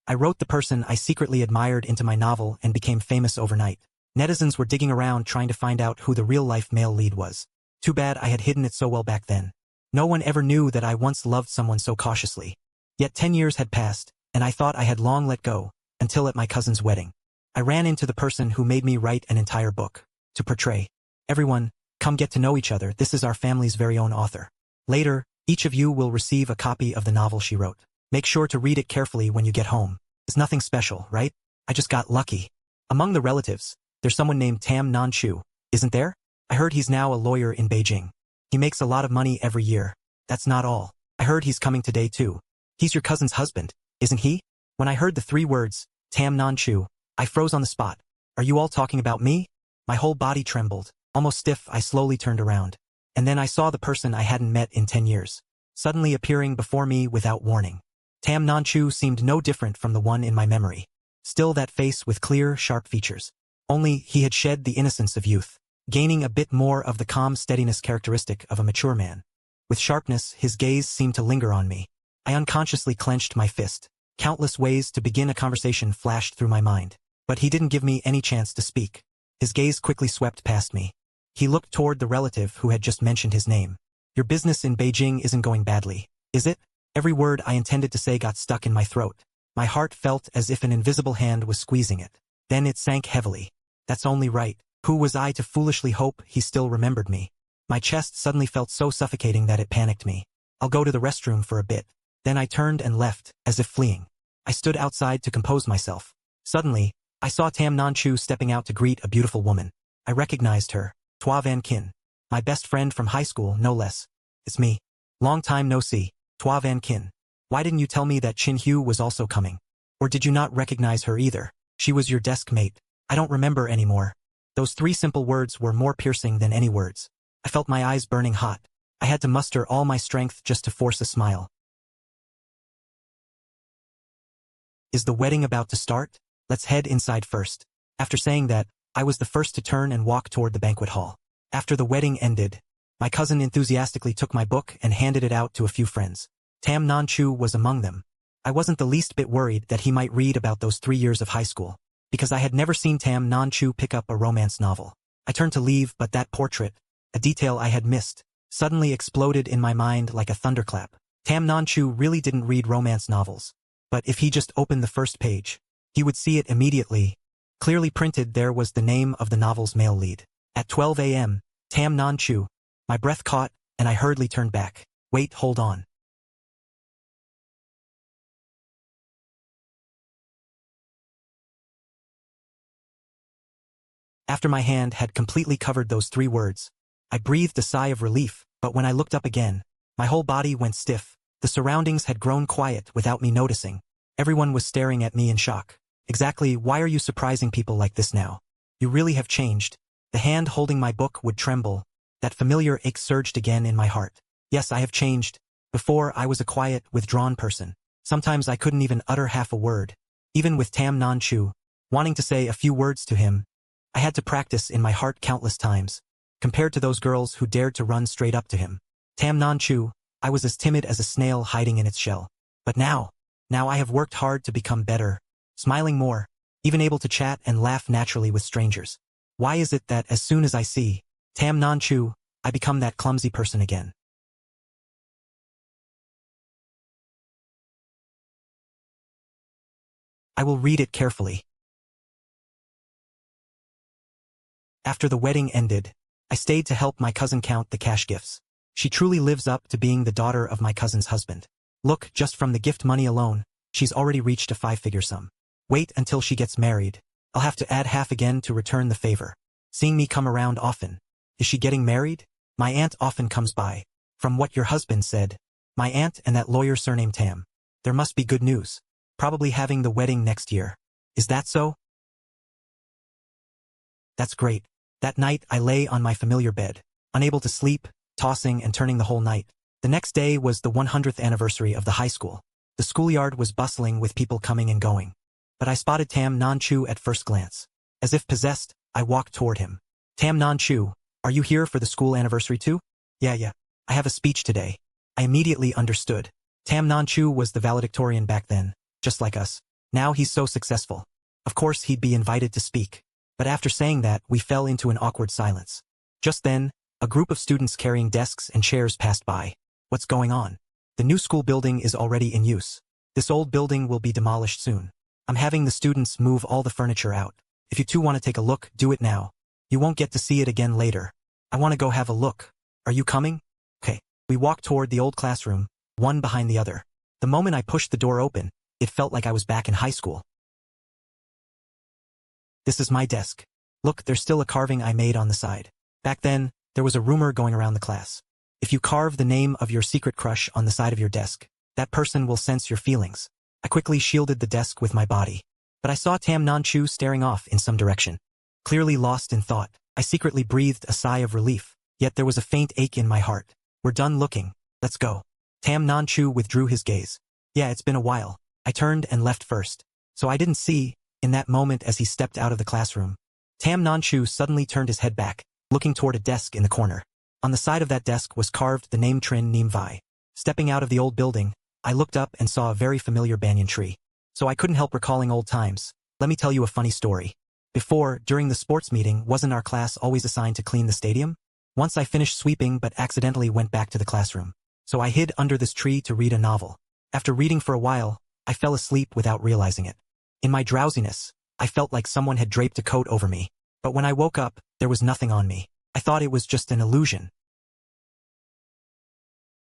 I wrote the person I secretly admired into my novel and became famous overnight. Netizens were digging around trying to find out who the real-life male lead was. Too bad I had hidden it so well back then. No one ever knew that I once loved someone so cautiously. Yet 10 years had passed, and I thought I had long let go, until at my cousin's wedding. I ran into the person who made me write an entire book. To portray. Everyone, come get to know each other, this is our family's very own author. Later, each of you will receive a copy of the novel she wrote. Make sure to read it carefully when you get home. It's nothing special, right? I just got lucky. Among the relatives, there's someone named Tam Non-Chu, isn't there? I heard he's now a lawyer in Beijing. He makes a lot of money every year. That's not all. I heard he's coming today too. He's your cousin's husband, isn't he? When I heard the 3 words, Tam Non-Chu, I froze on the spot. Are you all talking about me? My whole body trembled. Almost stiff, I slowly turned around. And then I saw the person I hadn't met in 10 years, suddenly appearing before me without warning. Tam Non-Chu seemed no different from the one in my memory. Still that face with clear, sharp features. Only he had shed the innocence of youth, gaining a bit more of the calm steadiness characteristic of a mature man. With sharpness, his gaze seemed to linger on me. I unconsciously clenched my fist. Countless ways to begin a conversation flashed through my mind. But he didn't give me any chance to speak. His gaze quickly swept past me. He looked toward the relative who had just mentioned his name. Your business in Beijing isn't going badly, is it? Every word I intended to say got stuck in my throat. My heart felt as if an invisible hand was squeezing it. Then it sank heavily. That's only right. Who was I to foolishly hope he still remembered me? My chest suddenly felt so suffocating that it panicked me. I'll go to the restroom for a bit. Then I turned and left, as if fleeing. I stood outside to compose myself. Suddenly, I saw Tam Non-Chu stepping out to greet a beautiful woman. I recognized her. Tua Van Kin. My best friend from high school, no less. It's me. Long time no see. Tua Van Kin. Why didn't you tell me that Chin Hu was also coming? Or did you not recognize her either? She was your desk mate. I don't remember anymore. Those 3 simple words were more piercing than any words. I felt my eyes burning hot. I had to muster all my strength just to force a smile. Is the wedding about to start? Let's head inside first. After saying that, I was the first to turn and walk toward the banquet hall. After the wedding ended, my cousin enthusiastically took my book and handed it out to a few friends. Tam Non-Chu was among them. I wasn't the least bit worried that he might read about those 3 years of high school, because I had never seen Tam Non-Chu pick up a romance novel. I turned to leave, but that portrait, a detail I had missed, suddenly exploded in my mind like a thunderclap. Tam Non-Chu really didn't read romance novels. But if he just opened the first page, he would see it immediately. Clearly printed there was the name of the novel's male lead. At 12 a.m., Tam Non-Chu. My breath caught, and I hurriedly turned back. Wait, hold on. After my hand had completely covered those 3 words, I breathed a sigh of relief, but when I looked up again, my whole body went stiff. The surroundings had grown quiet without me noticing. Everyone was staring at me in shock. Exactly why are you surprising people like this now? You really have changed. The hand holding my book would tremble. That familiar ache surged again in my heart. Yes, I have changed. Before, I was a quiet, withdrawn person. Sometimes I couldn't even utter half a word. Even with Tam Non-Chu, wanting to say a few words to him, I had to practice in my heart countless times. Compared to those girls who dared to run straight up to him, Tam Non-Chu, I was as timid as a snail hiding in its shell. But now I have worked hard to become better, smiling more, even able to chat and laugh naturally with strangers. Why is it that as soon as I see Tam Non-Chu, I become that clumsy person again? I will read it carefully. After the wedding ended, I stayed to help my cousin count the cash gifts. She truly lives up to being the daughter of my cousin's husband. Look, just from the gift money alone, she's already reached a 5-figure sum. Wait until she gets married. I'll have to add half again to return the favor. Seeing me come around often. Is she getting married? My aunt often comes by. From what your husband said. My aunt and that lawyer surnamed Tam. There must be good news. Probably having the wedding next year. Is that so? That's great. That night I lay on my familiar bed, unable to sleep, tossing and turning the whole night. The next day was the 100th anniversary of the high school. The schoolyard was bustling with people coming and going. But I spotted Tam Non-Chu at first glance. As if possessed, I walked toward him. Tam Non-Chu, are you here for the school anniversary too? Yeah. I have a speech today. I immediately understood. Tam Non-Chu was the valedictorian back then, just like us. Now he's so successful. Of course he'd be invited to speak. But after saying that, we fell into an awkward silence. Just then, a group of students carrying desks and chairs passed by. What's going on? The new school building is already in use. This old building will be demolished soon. I'm having the students move all the furniture out. If you two want to take a look, do it now. You won't get to see it again later. I want to go have a look. Are you coming? Okay. We walked toward the old classroom, one behind the other. The moment I pushed the door open, it felt like I was back in high school. This is my desk. Look, there's still a carving I made on the side. Back then, there was a rumor going around the class. If you carve the name of your secret crush on the side of your desk, that person will sense your feelings. I quickly shielded the desk with my body. But I saw Tam Non-chu staring off in some direction. Clearly lost in thought, I secretly breathed a sigh of relief, yet there was a faint ache in my heart. We're done looking. Let's go. Tam Non-chu withdrew his gaze. Yeah, it's been a while. I turned and left first. So I didn't see, in that moment as he stepped out of the classroom. Tam Non-chu suddenly turned his head back, looking toward a desk in the corner. On the side of that desk was carved the name Trin Nim Vi. Stepping out of the old building, I looked up and saw a very familiar banyan tree. So I couldn't help recalling old times. Let me tell you a funny story. Before, during the sports meeting, wasn't our class always assigned to clean the stadium? Once I finished sweeping but accidentally went back to the classroom. So I hid under this tree to read a novel. After reading for a while, I fell asleep without realizing it. In my drowsiness, I felt like someone had draped a coat over me. But when I woke up, there was nothing on me. I thought it was just an illusion.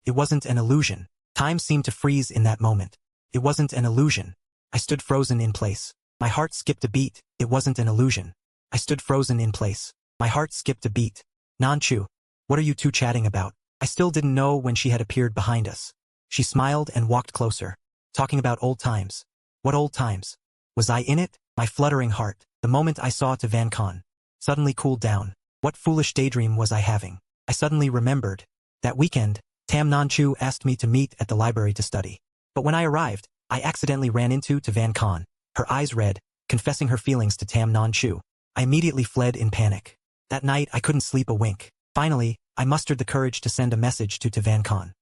It wasn't an illusion. Time seemed to freeze in that moment. It wasn't an illusion. I stood frozen in place. My heart skipped a beat. It wasn't an illusion. I stood frozen in place. My heart skipped a beat. Non-chu, what are you two chatting about? I still didn't know when she had appeared behind us. She smiled and walked closer. Talking about old times. What old times? Was I in it? My fluttering heart, the moment I saw Van Khan, suddenly cooled down. What foolish daydream was I having? I suddenly remembered. That weekend, Tam Non-chu asked me to meet at the library to study. But when I arrived, I accidentally ran into Van Khan, her eyes red, confessing her feelings to Tam Non-chu. I immediately fled in panic. That night I couldn't sleep a wink. Finally, I mustered the courage to send a message to Van Khan.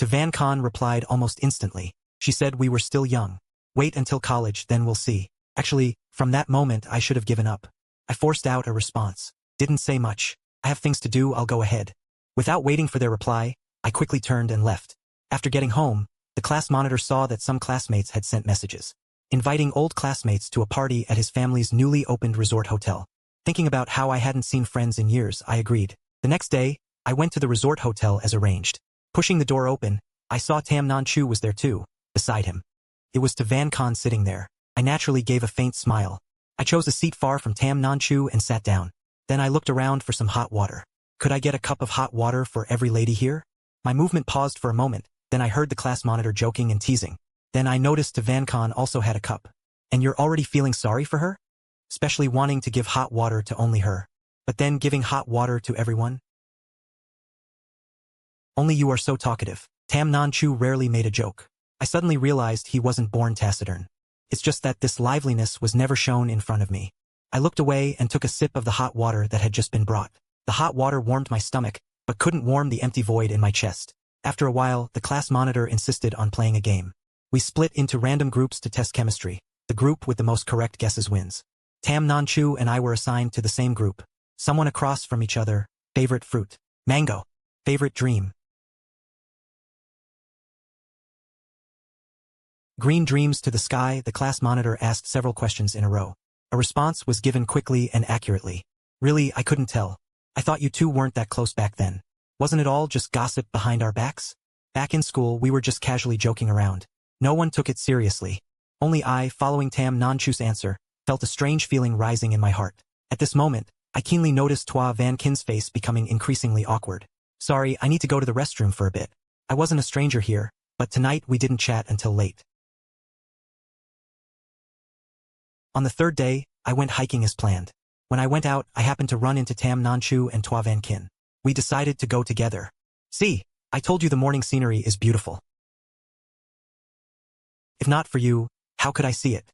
Van Khan replied almost instantly. She said we were still young. Wait until college, then we'll see. Actually, from that moment I should have given up. I forced out a response. Didn't say much. I have things to do, I'll go ahead. Without waiting for their reply, I quickly turned and left. After getting home, the class monitor saw that some classmates had sent messages, inviting old classmates to a party at his family's newly opened resort hotel. Thinking about how I hadn't seen friends in years, I agreed. The next day, I went to the resort hotel as arranged. Pushing the door open, I saw Tam Non-chu was there too, beside him. It was Van Khan sitting there. I naturally gave a faint smile. I chose a seat far from Tam Non-chu and sat down. Then I looked around for some hot water. Could I get a cup of hot water for every lady here? My movement paused for a moment, then I heard the class monitor joking and teasing. Then I noticed Van Khan also had a cup. And you're already feeling sorry for her? Especially wanting to give hot water to only her. But then giving hot water to everyone? Only you are so talkative. Tam Non-chu rarely made a joke. I suddenly realized he wasn't born taciturn. It's just that this liveliness was never shown in front of me. I looked away and took a sip of the hot water that had just been brought. The hot water warmed my stomach, but couldn't warm the empty void in my chest. After a while, the class monitor insisted on playing a game. We split into random groups to test chemistry. The group with the most correct guesses wins. Tam Non-chu and I were assigned to the same group. Someone across from each other. Favorite fruit? Mango. Favorite dream? Green dreams to the sky. The class monitor asked several questions in a row. A response was given quickly and accurately. Really, I couldn't tell. I thought you two weren't that close back then. Wasn't it all just gossip behind our backs? Back in school, we were just casually joking around. No one took it seriously. Only I, following Tam Non-chu's answer, felt a strange feeling rising in my heart. At this moment, I keenly noticed Van Kin's face becoming increasingly awkward. Sorry, I need to go to the restroom for a bit. I wasn't a stranger here, but tonight we didn't chat until late. On the third day, I went hiking as planned. When I went out, I happened to run into Tam Non-chu and Van Kin. We decided to go together. See, I told you the morning scenery is beautiful. If not for you, how could I see it?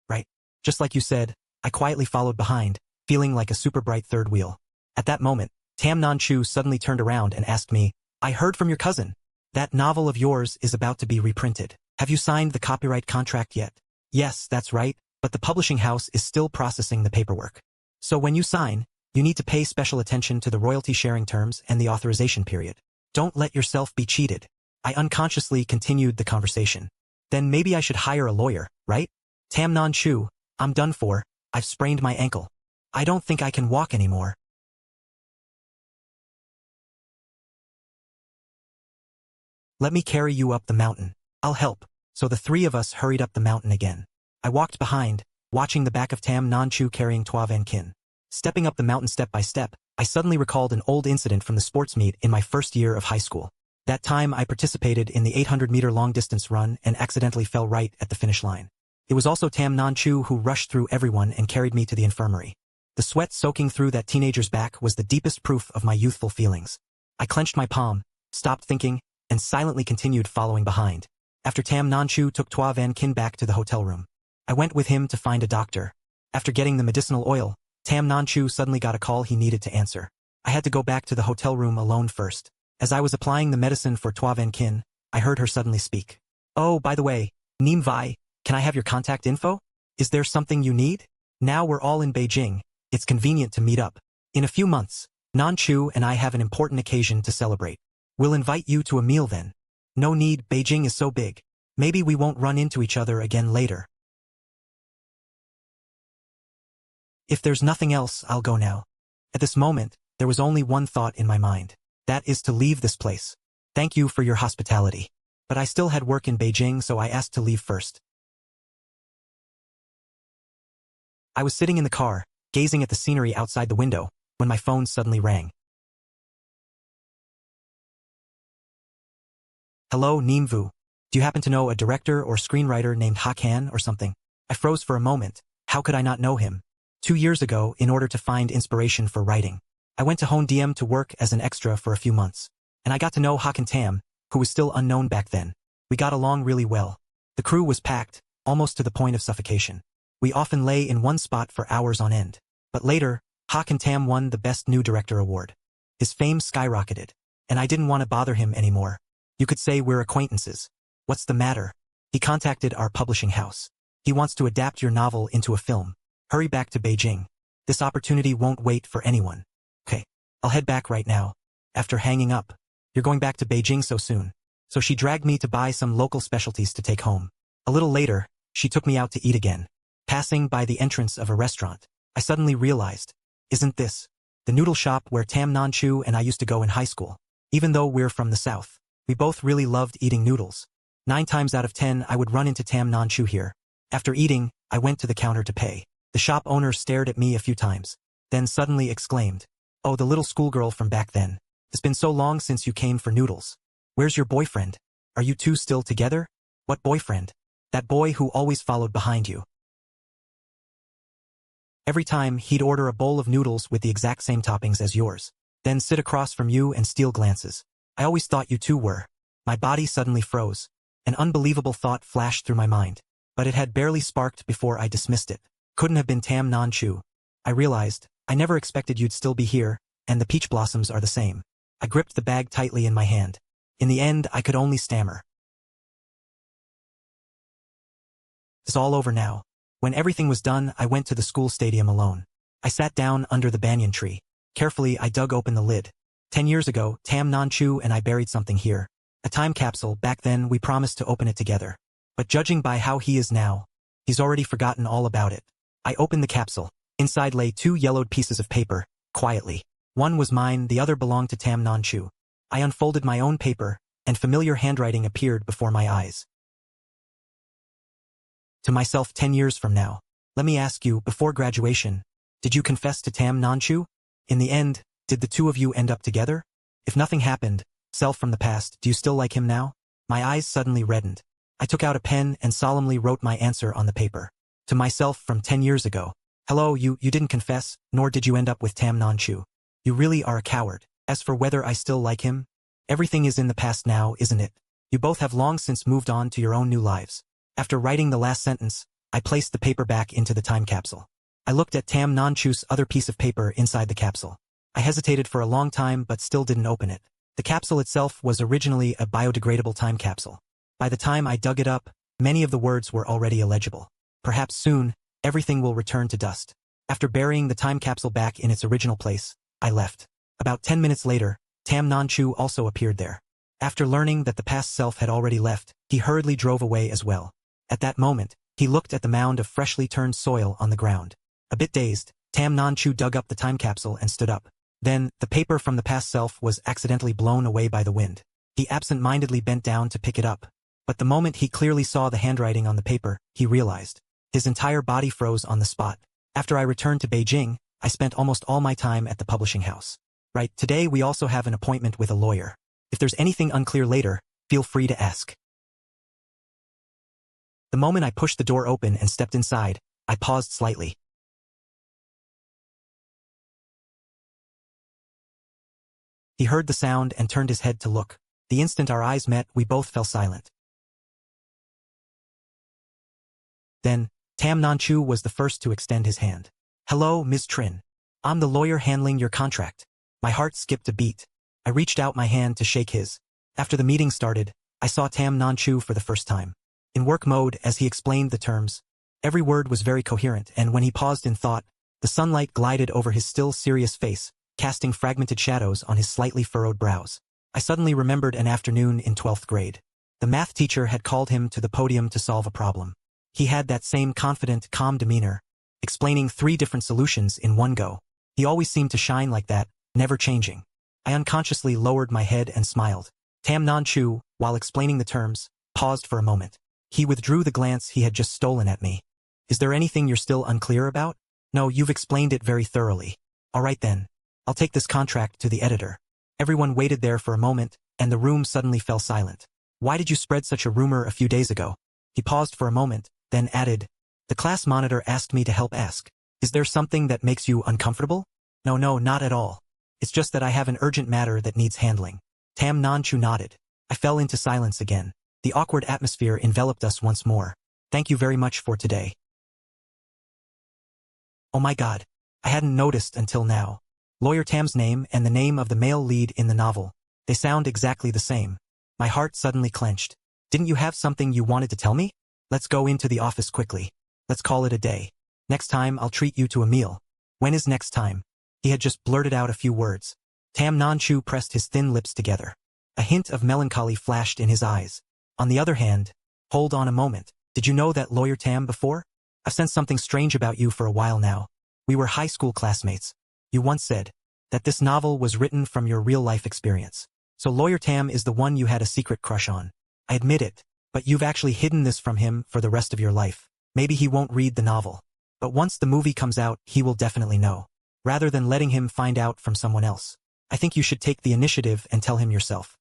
Right. Just like you said, I quietly followed behind, feeling like a super bright third wheel. At that moment, Tam Non-Chu suddenly turned around and asked me, I heard from your cousin. That novel of yours is about to be reprinted. Have you signed the copyright contract yet? Yes, that's right, but the publishing house is still processing the paperwork. So when you sign, you need to pay special attention to the royalty sharing terms and the authorization period. Don't let yourself be cheated. I unconsciously continued the conversation. Then maybe I should hire a lawyer, right? Tam Non-Chu, I'm done for. I've sprained my ankle. I don't think I can walk anymore. Let me carry you up the mountain. I'll help. So the three of us hurried up the mountain again. I walked behind, watching the back of Tam Non-Chu carrying Twa Van Kin. Stepping up the mountain step by step, I suddenly recalled an old incident from the sports meet in my first year of high school. That time I participated in the 800-meter long-distance run and accidentally fell right at the finish line. It was also Tam Non-Chu who rushed through everyone and carried me to the infirmary. The sweat soaking through that teenager's back was the deepest proof of my youthful feelings. I clenched my palm, stopped thinking, and silently continued following behind. After Tam Non-Chu took Twa Van Kin back to the hotel room, I went with him to find a doctor. After getting the medicinal oil, Tam Non-Chu suddenly got a call he needed to answer. I had to go back to the hotel room alone first. As I was applying the medicine for Twa Van Kin, I heard her suddenly speak. Oh, by the way, Neem Vai, can I have your contact info? Is there something you need? Now we're all in Beijing. It's convenient to meet up. In a few months, Non-Chu and I have an important occasion to celebrate. We'll invite you to a meal then. No need, Beijing is so big. Maybe we won't run into each other again later. If there's nothing else, I'll go now. At this moment, there was only one thought in my mind. That is to leave this place. Thank you for your hospitality. But I still had work in Beijing, so I asked to leave first. I was sitting in the car, gazing at the scenery outside the window, when my phone suddenly rang. Hello, Nimvu. Do you happen to know a director or screenwriter named Ha Kan or something? I froze for a moment. How could I not know him? 2 years ago, in order to find inspiration for writing, I went to Hondiem to work as an extra for a few months. And I got to know Ha Kan Tam, who was still unknown back then. We got along really well. The crew was packed, almost to the point of suffocation. We often lay in one spot for hours on end. But later, Ha Kan Tam won the Best New Director award. His fame skyrocketed, and I didn't want to bother him anymore. You could say we're acquaintances. What's the matter? He contacted our publishing house. He wants to adapt your novel into a film. Hurry back to Beijing. This opportunity won't wait for anyone. Okay, I'll head back right now. After hanging up, you're going back to Beijing so soon. So she dragged me to buy some local specialties to take home. A little later, she took me out to eat again. Passing by the entrance of a restaurant, I suddenly realized, isn't this the noodle shop where Tam Non-Chu and I used to go in high school? Even though we're from the south, we both really loved eating noodles. 9 times out of 10 I would run into Tam Non-Chu here. After eating, I went to the counter to pay. The shop owner stared at me a few times, then suddenly exclaimed, oh, the little schoolgirl from back then. It's been so long since you came for noodles. Where's your boyfriend? Are you two still together? What boyfriend? That boy who always followed behind you. Every time, he'd order a bowl of noodles with the exact same toppings as yours, then sit across from you and steal glances. I always thought you two were. My body suddenly froze. An unbelievable thought flashed through my mind, but it had barely sparked before I dismissed it. Couldn't have been Tam Non-Chu. I realized, I never expected you'd still be here, and the peach blossoms are the same. I gripped the bag tightly in my hand. In the end, I could only stammer. It's all over now. When everything was done, I went to the school stadium alone. I sat down under the banyan tree. Carefully, I dug open the lid. 10 years ago, Tam Non-Chu and I buried something here. A time capsule. Back then, we promised to open it together. But judging by how he is now, he's already forgotten all about it. I opened the capsule. Inside lay 2 yellowed pieces of paper, quietly. One was mine, the other belonged to Tam Non-Chu. I unfolded my own paper, and familiar handwriting appeared before my eyes. To myself 10 years from now, let me ask you, before graduation, did you confess to Tam Non-Chu? In the end, did the two of you end up together? If nothing happened, self from the past, do you still like him now? My eyes suddenly reddened. I took out a pen and solemnly wrote my answer on the paper. To myself from 10 years ago. Hello, you didn't confess, nor did you end up with Tam Non-Chu. You really are a coward. As for whether I still like him, everything is in the past now, isn't it? You both have long since moved on to your own new lives. After writing the last sentence, I placed the paper back into the time capsule. I looked at Tam Non-Chu's other piece of paper inside the capsule. I hesitated for a long time but still didn't open it. The capsule itself was originally a biodegradable time capsule. By the time I dug it up, many of the words were already illegible. Perhaps soon, everything will return to dust. After burying the time capsule back in its original place, I left. About 10 minutes later, Tam Non-Chu also appeared there. After learning that the past self had already left, he hurriedly drove away as well. At that moment, he looked at the mound of freshly turned soil on the ground. A bit dazed, Tam Non-Chu dug up the time capsule and stood up. Then, the paper from the past self was accidentally blown away by the wind. He absent-mindedly bent down to pick it up. But the moment he clearly saw the handwriting on the paper, he realized. His entire body froze on the spot. After I returned to Beijing, I spent almost all my time at the publishing house. Right, today we also have an appointment with a lawyer. If there's anything unclear later, feel free to ask. The moment I pushed the door open and stepped inside, I paused slightly. He heard the sound and turned his head to look. The instant our eyes met, we both fell silent. Then, Tam Non-Chu was the first to extend his hand. "Hello, Ms. Trin. I'm the lawyer handling your contract." My heart skipped a beat. I reached out my hand to shake his. After the meeting started, I saw Tam Non-Chu for the first time. In work mode, as he explained the terms, every word was very coherent, and when he paused in thought, the sunlight glided over his still serious face, casting fragmented shadows on his slightly furrowed brows. I suddenly remembered an afternoon in 12th grade. The math teacher had called him to the podium to solve a problem. He had that same confident, calm demeanor, explaining 3 different solutions in one go. He always seemed to shine like that, never changing. I unconsciously lowered my head and smiled. Tam Non-Chu, while explaining the terms, paused for a moment. He withdrew the glance he had just stolen at me. "Is there anything you're still unclear about?" "No, you've explained it very thoroughly." "All right then. I'll take this contract to the editor." Everyone waited there for a moment, and the room suddenly fell silent. "Why did you spread such a rumor a few days ago?" He paused for a moment, then added, "The class monitor asked me to help ask. Is there something that makes you uncomfortable?" No, not at all. It's just that I have an urgent matter that needs handling." Tam Non-Chu nodded. I fell into silence again. The awkward atmosphere enveloped us once more. "Thank you very much for today." Oh my God. I hadn't noticed until now. Lawyer Tam's name and the name of the male lead in the novel. They sound exactly the same. My heart suddenly clenched. "Didn't you have something you wanted to tell me? Let's go into the office quickly. Let's call it a day. Next time I'll treat you to a meal." "When is next time?" He had just blurted out a few words. Tam Non-Chu pressed his thin lips together. A hint of melancholy flashed in his eyes. On the other hand, "Hold on a moment. Did you know that Lawyer Tam before? I've sensed something strange about you for a while now. We were high school classmates. You once said that this novel was written from your real-life experience. So Lawyer Tam is the one you had a secret crush on. I admit it, but you've actually hidden this from him for the rest of your life. Maybe he won't read the novel. But once the movie comes out, he will definitely know. Rather than letting him find out from someone else, I think you should take the initiative and tell him yourself."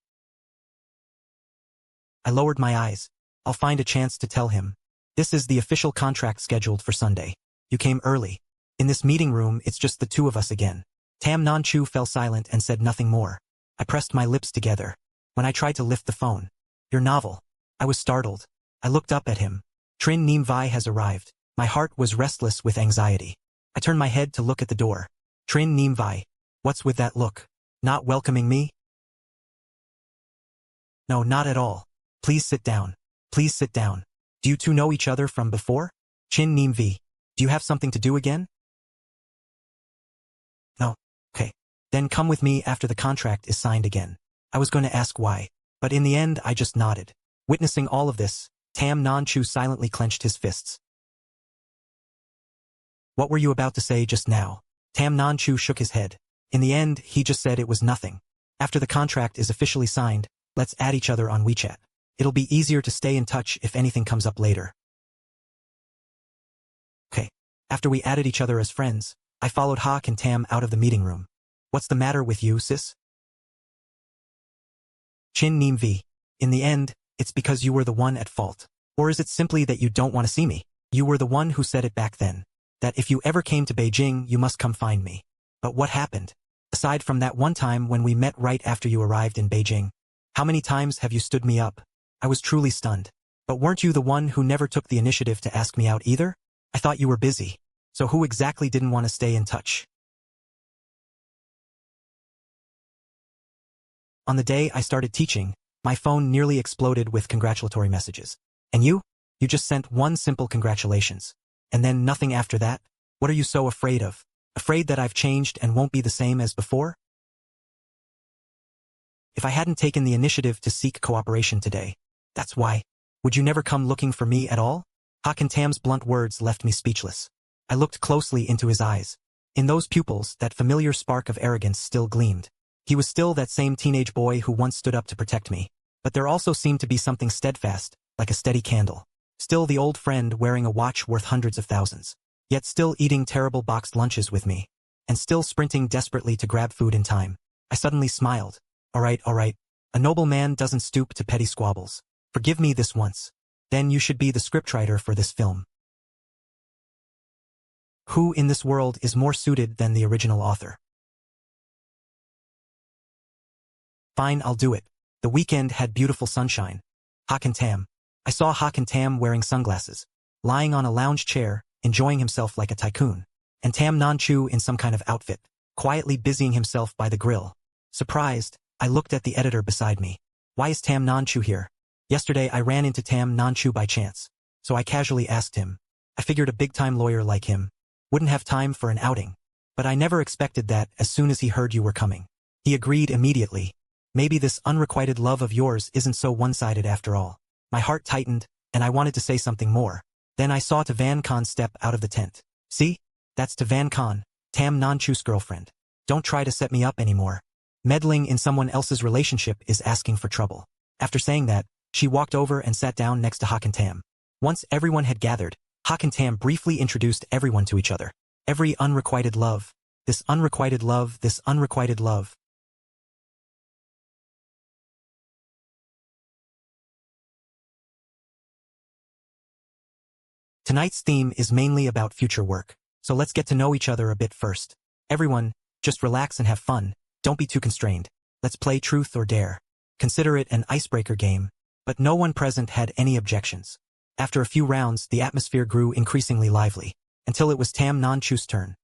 I lowered my eyes. "I'll find a chance to tell him. This is the official contract scheduled for Sunday. You came early. In this meeting room, it's just the 2 of us again." Tam Non-Chu fell silent and said nothing more. I pressed my lips together. When I tried to lift the phone, "Your novel." I was startled. I looked up at him. "Trin Nim Vi has arrived." My heart was restless with anxiety. I turned my head to look at the door. "Trin Nim Vi. What's with that look? Not welcoming me?" "No, not at all. Please sit down. Please sit down. Do you 2 know each other from before?" "Chin Nim Vi. Do you have something to do again?" "No. Okay. Then come with me after the contract is signed again." I was going to ask why, but in the end I just nodded. Witnessing all of this, Tam Non-Chu silently clenched his fists. "What were you about to say just now?" Tam Non-Chu shook his head. In the end, he just said it was nothing. "After the contract is officially signed, let's add each other on WeChat. It'll be easier to stay in touch if anything comes up later." Okay. After we added each other as friends, I followed Hawk and Tam out of the meeting room. "What's the matter with you, sis?" Chin Nim Vi. "In the end, it's because you were the one at fault. Or is it simply that you don't want to see me? You were the one who said it back then. That if you ever came to Beijing, you must come find me. But what happened? Aside from that one time when we met right after you arrived in Beijing, how many times have you stood me up?" I was truly stunned. "But weren't you the one who never took the initiative to ask me out either? I thought you were busy. So who exactly didn't want to stay in touch?" On the day I started teaching, my phone nearly exploded with congratulatory messages. And you? You just sent one simple congratulations. And then nothing after that? What are you so afraid of? Afraid that I've changed and won't be the same as before? If I hadn't taken the initiative to seek cooperation today, that's why. Would you never come looking for me at all? Hakan Tam's blunt words left me speechless. I looked closely into his eyes. In those pupils, that familiar spark of arrogance still gleamed. He was still that same teenage boy who once stood up to protect me. But there also seemed to be something steadfast, like a steady candle. Still the old friend wearing a watch worth hundreds of thousands. Yet still eating terrible boxed lunches with me. And still sprinting desperately to grab food in time. I suddenly smiled. All right. A noble man doesn't stoop to petty squabbles. Forgive me this once. Then you should be the scriptwriter for this film. Who in this world is more suited than the original author? Fine, I'll do it. The weekend had beautiful sunshine. Hakan Tam. I saw Hakan Tam wearing sunglasses, lying on a lounge chair, enjoying himself like a tycoon. And Tam Nanchu in some kind of outfit, quietly busying himself by the grill. Surprised, I looked at the editor beside me. Why is Tam Nanchu here? Yesterday I ran into Tam Nanchu by chance, so I casually asked him. I figured a big-time lawyer like him wouldn't have time for an outing. But I never expected that as soon as he heard you were coming. He agreed immediately. Maybe this unrequited love of yours isn't so one-sided after all. My heart tightened, and I wanted to say something more. Then I saw Tavan Khan step out of the tent. See? That's Tavan Khan, Tam Nanchu's girlfriend. Don't try to set me up anymore. Meddling in someone else's relationship is asking for trouble. After saying that, she walked over and sat down next to Hakan Tam. Once everyone had gathered, Hakan Tam briefly introduced everyone to each other. Every unrequited love. This unrequited love, this unrequited love. Tonight's theme is mainly about future work, so let's get to know each other a bit first. Everyone, just relax and have fun. Don't be too constrained. Let's play truth or dare. Consider it an icebreaker game, but no one present had any objections. After a few rounds, the atmosphere grew increasingly lively, until it was Tam Nanchu's turn.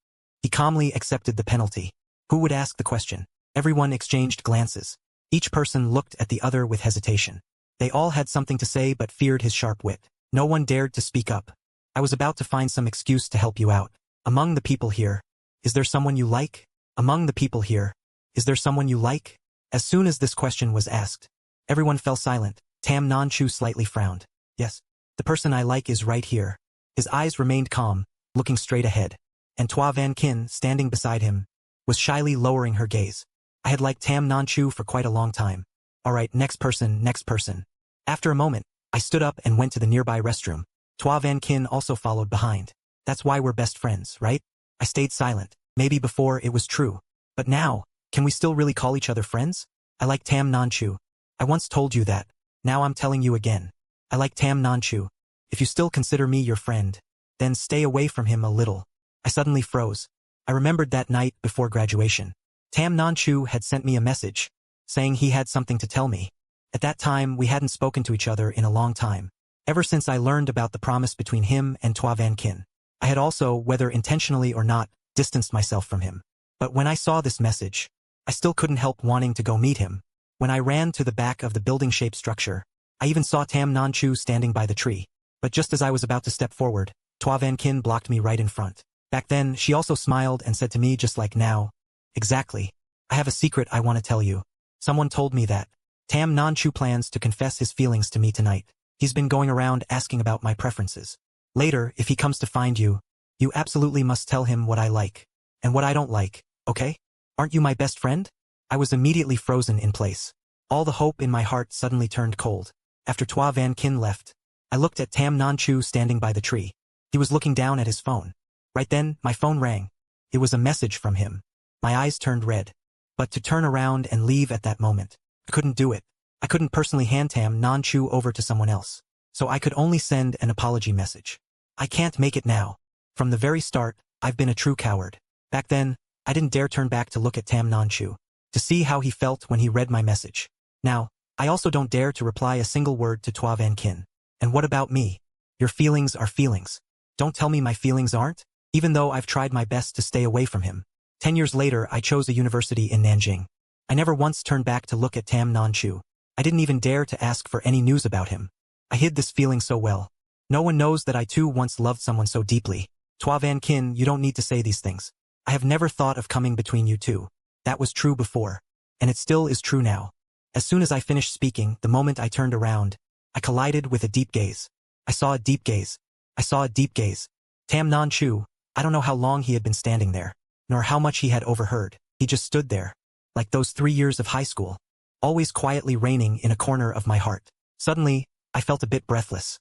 He calmly accepted the penalty. Who would ask the question? Everyone exchanged glances. Each person looked at the other with hesitation. They all had something to say but feared his sharp wit. No one dared to speak up. I was about to find some excuse to help you out. Among the people here, is there someone you like? Among the people here, is there someone you like? As soon as this question was asked, everyone fell silent. Tam Nanchu slightly frowned. Yes, the person I like is right here. His eyes remained calm, looking straight ahead. And Tua Van Kin, standing beside him, was shyly lowering her gaze. I had liked Tam Nanchu for quite a long time. All right, next person, next person. After a moment, I stood up and went to the nearby restroom. Tua Van Kin also followed behind. That's why we're best friends, right? I stayed silent. Maybe before it was true. But now, can we still really call each other friends? I like Tam Nanchu. I once told you that. Now I'm telling you again. I like Tam Nanchu. If you still consider me your friend, then stay away from him a little. I suddenly froze. I remembered that night before graduation. Tam Nanchu had sent me a message, saying he had something to tell me. At that time, we hadn't spoken to each other in a long time. Ever since I learned about the promise between him and Tua Van Kin, I had also, whether intentionally or not, distanced myself from him. But when I saw this message, I still couldn't help wanting to go meet him. When I ran to the back of the building-shaped structure, I even saw Tam Nanchu standing by the tree. But just as I was about to step forward, Tua Van Kin blocked me right in front. Back then, she also smiled and said to me just like now, exactly. I have a secret I want to tell you. Someone told me that Tam Nanchu plans to confess his feelings to me tonight. He's been going around asking about my preferences. Later, if he comes to find you, you absolutely must tell him what I like and what I don't like, okay? Aren't you my best friend? I was immediately frozen in place. All the hope in my heart suddenly turned cold. After Tua Van Kin left, I looked at Tam Nanchu standing by the tree. He was looking down at his phone. Right then, my phone rang. It was a message from him. My eyes turned red. But to turn around and leave at that moment, I couldn't do it. I couldn't personally hand Tam Nanchu over to someone else. So I could only send an apology message. I can't make it now. From the very start, I've been a true coward. Back then, I didn't dare turn back to look at Tam Nanchu, to see how he felt when he read my message. Now, I also don't dare to reply a single word to Tua Van Kin. And what about me? Your feelings are feelings. Don't tell me my feelings aren't, even though I've tried my best to stay away from him. 10 years later, I chose a university in Nanjing. I never once turned back to look at Tam Non-chu. I didn't even dare to ask for any news about him. I hid this feeling so well. No one knows that I too once loved someone so deeply. Twa Van Kin, you don't need to say these things. I have never thought of coming between you two. That was true before. And it still is true now. As soon as I finished speaking, the moment I turned around, I collided with a deep gaze. I saw a deep gaze. I saw a deep gaze. Tam Non-chu, I don't know how long he had been standing there, nor how much he had overheard. He just stood there, like those 3 years of high school, always quietly reigning in a corner of my heart. Suddenly, I felt a bit breathless.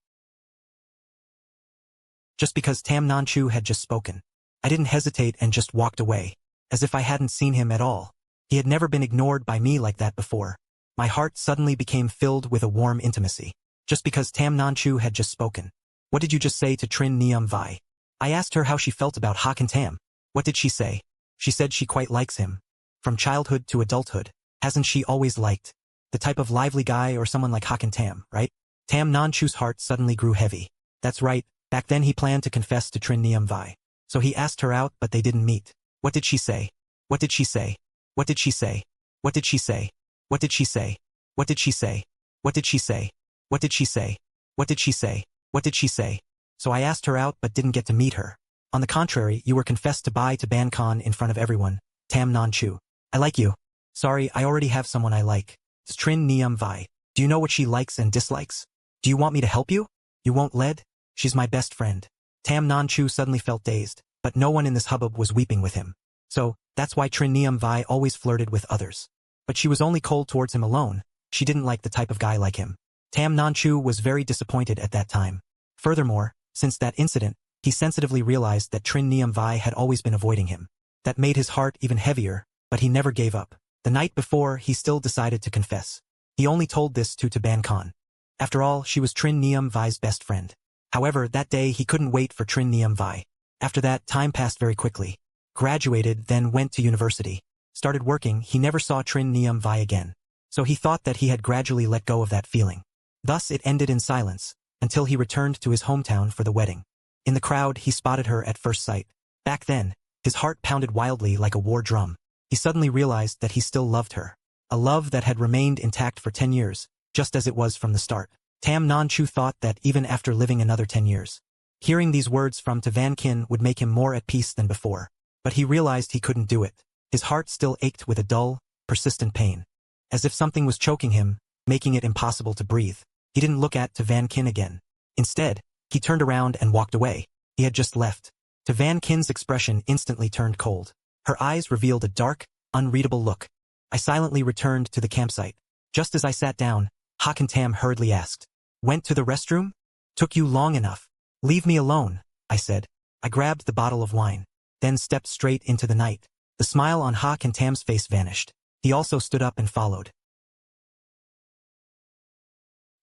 Just because Tam Non-chu had just spoken, I didn't hesitate and just walked away, as if I hadn't seen him at all. He had never been ignored by me like that before. My heart suddenly became filled with a warm intimacy. Just because Tam Non-chu had just spoken. What did you just say to Trin Neum Vi? I asked her how she felt about Hak and Tam. What did she say? She said she quite likes him. From childhood to adulthood, hasn't she always liked the type of lively guy or someone like Hak and Tam, right? Tam Non-chu's heart suddenly grew heavy. That's right, back then he planned to confess to Trin Neum Vi. So he asked her out but they didn't meet. What did she say? What did she say? What did she say? What did she say? What did she say? What did she say? What did she say? What did she say? What did she say? What did she say? So I asked her out but didn't get to meet her. On the contrary, you were confessed to bye to Bancon in front of everyone. Tam Non-chu. I like you. Sorry, I already have someone I like. It's Trin Neum Vi. Do you know what she likes and dislikes? Do you want me to help you? You won't lead? She's my best friend. Tam Non-chu suddenly felt dazed, but no one in this hubbub was weeping with him. So, that's why Trin Neum Vi always flirted with others. But she was only cold towards him alone. She didn't like the type of guy like him. Tam Non-chu was very disappointed at that time. Furthermore, since that incident, he sensitively realized that Trin Neum Vi had always been avoiding him. That made his heart even heavier, but he never gave up. The night before, he still decided to confess. He only told this to Ban-kon. After all, she was Trin Neum Vi's best friend. However, that day he couldn't wait for Trin Neum Vi. After that, time passed very quickly. Graduated, then went to university. Started working, he never saw Trin Neum Vi again. So he thought that he had gradually let go of that feeling. Thus it ended in silence, until he returned to his hometown for the wedding. In the crowd, he spotted her at first sight. Back then, his heart pounded wildly like a war drum. He suddenly realized that he still loved her. A love that had remained intact for 10 years, just as it was from the start. Tam Non-chu thought that even after living another 10 years, hearing these words from Ta Van Kin would make him more at peace than before. But he realized he couldn't do it. His heart still ached with a dull, persistent pain. As if something was choking him, making it impossible to breathe. He didn't look at Ta Van Kin again. Instead, he turned around and walked away. He had just left. Ta Van Kin's expression instantly turned cold. Her eyes revealed a dark, unreadable look. I silently returned to the campsite. Just as I sat down, Hak and Tam hurriedly asked, "Went to the restroom? Took you long enough. Leave me alone," I said. I grabbed the bottle of wine, then stepped straight into the night. The smile on Hak and Tam's face vanished. He also stood up and followed.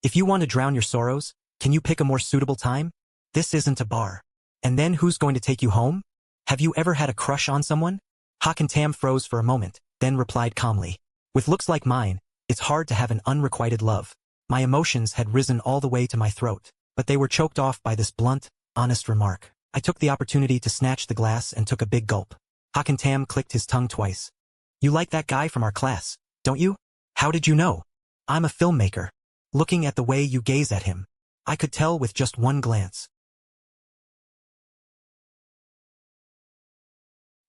If you want to drown your sorrows, can you pick a more suitable time? This isn't a bar. And then who's going to take you home? Have you ever had a crush on someone? Hak and Tam froze for a moment, then replied calmly. With looks like mine, it's hard to have an unrequited love. My emotions had risen all the way to my throat, but they were choked off by this blunt, honest remark. I took the opportunity to snatch the glass and took a big gulp. Hak and Tam clicked his tongue twice. You like that guy from our class, don't you? How did you know? I'm a filmmaker. Looking at the way you gaze at him, I could tell with just one glance.